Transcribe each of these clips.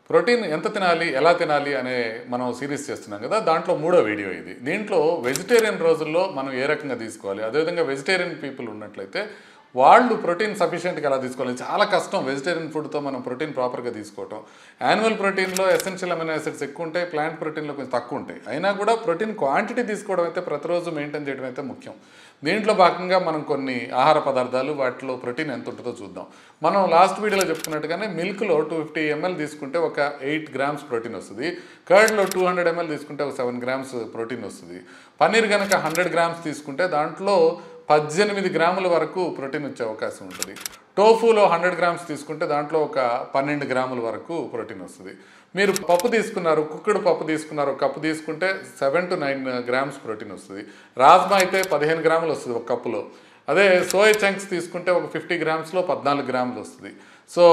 Protein ఎంత తినాలి, ఎలా తినాలి అనే మనం సిరీస్ చేస్తున్నాం కదా. దాంట్లో మూడో వీడియో ఇది. దీంట్లో వెజిటేరియన్ రోజుల్లో మనం ఏ రకంగా తీసుకోవాలి, అదేవిధంగా వెజిటేరియన్ పీపుల్ ఉన్నట్లయితే వాళ్ళు ప్రోటీన్ సఫిషియెంట్గా ఎలా తీసుకోవాలి. చాలా కష్టం వెజిటేరియన్ ఫుడ్తో మనం ప్రోటీన్ ప్రాపర్గా తీసుకోవటం. యాన్యువల్ ప్రోటీన్లో ఎసెన్షియల్ అమినో యాసిడ్స్ ఎక్కువ ఉంటాయి, ప్లాంట్ ప్రోటీన్లో కొంచెం తక్కువ ఉంటాయి. అయినా కూడా ప్రోటీన్ క్వాంటిటీ తీసుకోవడం అయితే ప్రతిరోజు మెయింటైన్ చేయడం అయితే ముఖ్యం. దీంట్లో భాగంగా మనం కొన్ని ఆహార పదార్థాలు వాటిలో ప్రోటీన్ ఎంత ఉంటుందో చూద్దాం. మనం లాస్ట్ వీడియోలో చెప్పుకున్నట్టుగానే మిల్క్లో 250 ml తీసుకుంటే ఒక 8 grams ప్రోటీన్ వస్తుంది. కర్డ్లో 200 ml తీసుకుంటే ఒక 7 grams ప్రోటీన్ వస్తుంది. పన్నీర్ కనుక 100 grams తీసుకుంటే దాంట్లో 18 గ్రాముల వరకు ప్రోటీన్ వచ్చే అవకాశం ఉంటుంది. టోఫూలో 100 grams తీసుకుంటే దాంట్లో ఒక 12 గ్రాముల వరకు ప్రోటీన్ వస్తుంది. మీరు పప్పు తీసుకున్నారు, కుక్కడు పప్పు తీసుకున్నారు, ఒక కప్పు తీసుకుంటే 7 to 9 grams ప్రోటీన్ వస్తుంది. రాజ్మా అయితే 15 గ్రాములు వస్తుంది ఒక కప్పులో. అదే సోయా చంక్స్ తీసుకుంటే ఒక 50 గ్రామ్స్లో 14 గ్రాములు వస్తుంది. సో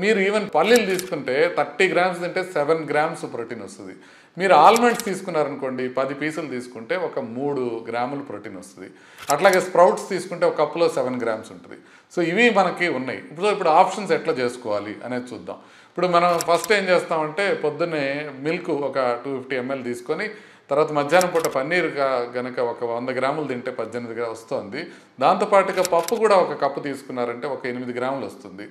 మీరు ఈవెన్ పల్లీలు తీసుకుంటే 30 grams తింటే 7 grams ప్రోటీన్ వస్తుంది. మీరు ఆల్మండ్స్ తీసుకున్నారనుకోండి, 10 పీసులు తీసుకుంటే ఒక 3 గ్రాములు ప్రోటీన్ వస్తుంది. అట్లాగే స్ప్రౌట్స్ తీసుకుంటే ఒక కప్పులో 7 grams ఉంటుంది. సో ఇవి మనకి ఉన్నాయి. ఇప్పుడు ఆప్షన్స్ ఎట్లా చేసుకోవాలి అనేది చూద్దాం. ఇప్పుడు మనం ఫస్ట్ ఏం చేస్తామంటే పొద్దున్నే మిల్క్ ఒక 250 ml తీసుకొని, తర్వాత మధ్యాహ్నం పూట పన్నీర్ కనుక ఒక 100 గ్రాములు తింటే 18 వస్తుంది. దాంతోపాటుగా పప్పు కూడా ఒక కప్పు తీసుకున్నారంటే ఒక 8 గ్రాములు వస్తుంది.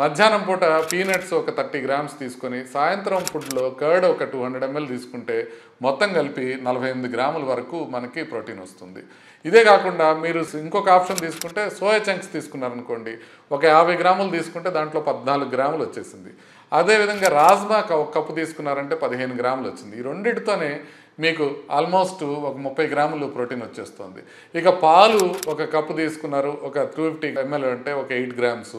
మధ్యాహ్నం పూట పీనట్స్ ఒక 30 grams తీసుకొని, సాయంత్రం ఫుడ్లో కర్డ్ ఒక 200 ml తీసుకుంటే మొత్తం కలిపి 48 గ్రాముల వరకు మనకి ప్రోటీన్ వస్తుంది. ఇదే కాకుండా మీరు ఇంకొక ఆప్షన్ తీసుకుంటే సోయా చంక్స్ తీసుకున్నారనుకోండి, ఒక 50 గ్రాములు తీసుకుంటే దాంట్లో 14 గ్రాములు వచ్చేసింది. అదేవిధంగా రాజ్మా ఒక కప్పు తీసుకున్నారంటే 15 గ్రాములు వచ్చింది. ఈ రెండింటితోనే మీకు ఆల్మోస్ట్ ఒక 30 గ్రాములు ప్రోటీన్ వచ్చేస్తుంది. ఇక పాలు ఒక కప్పు తీసుకున్నారు, ఒక 250 ml అంటే ఒక 8 grams,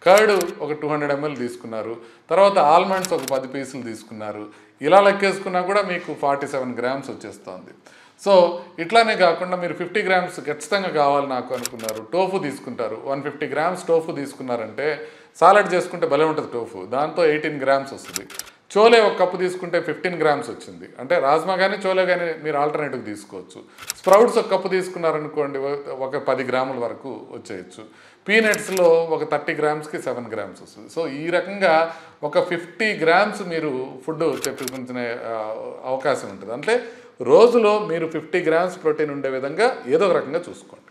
కర్డ్ ఒక 200 ml తీసుకున్నారు, తర్వాత ఆల్మండ్స్ ఒక 10 పీసులు తీసుకున్నారు. ఇలా లెక్కేసుకున్నా కూడా మీకు 47 grams వచ్చేస్తుంది. సో ఇట్లానే కాకుండా మీరు 50 grams ఖచ్చితంగా కావాలి నాకు అనుకున్నారు, టోఫు తీసుకుంటారు. 150 grams టోఫు తీసుకున్నారంటే సాలడ్ చేసుకుంటే భలే ఉంటుంది టోఫు. దాంతో 18 grams వస్తుంది. చోలే ఒక కప్పు తీసుకుంటే 15 grams వచ్చింది. అంటే రాజ్మా కానీ చోలే కానీ మీరు ఆల్టర్నేటివ్ తీసుకోవచ్చు. స్ప్రౌట్స్ ఒక కప్పు తీసుకున్నారనుకోండి, ఒక 10 గ్రాముల వరకు వచ్చేయచ్చు. పీనట్స్లో ఒక 30 గ్రామ్స్కి 7 grams వస్తుంది. సో ఈ రకంగా ఒక 50 grams మీరు ఫుడ్ తెప్పించుకునే అవకాశం ఉంటుంది. అంటే రోజులో మీరు 50 grams ప్రోటీన్ ఉండే విధంగా ఏదో ఒక రకంగా చూసుకోండి.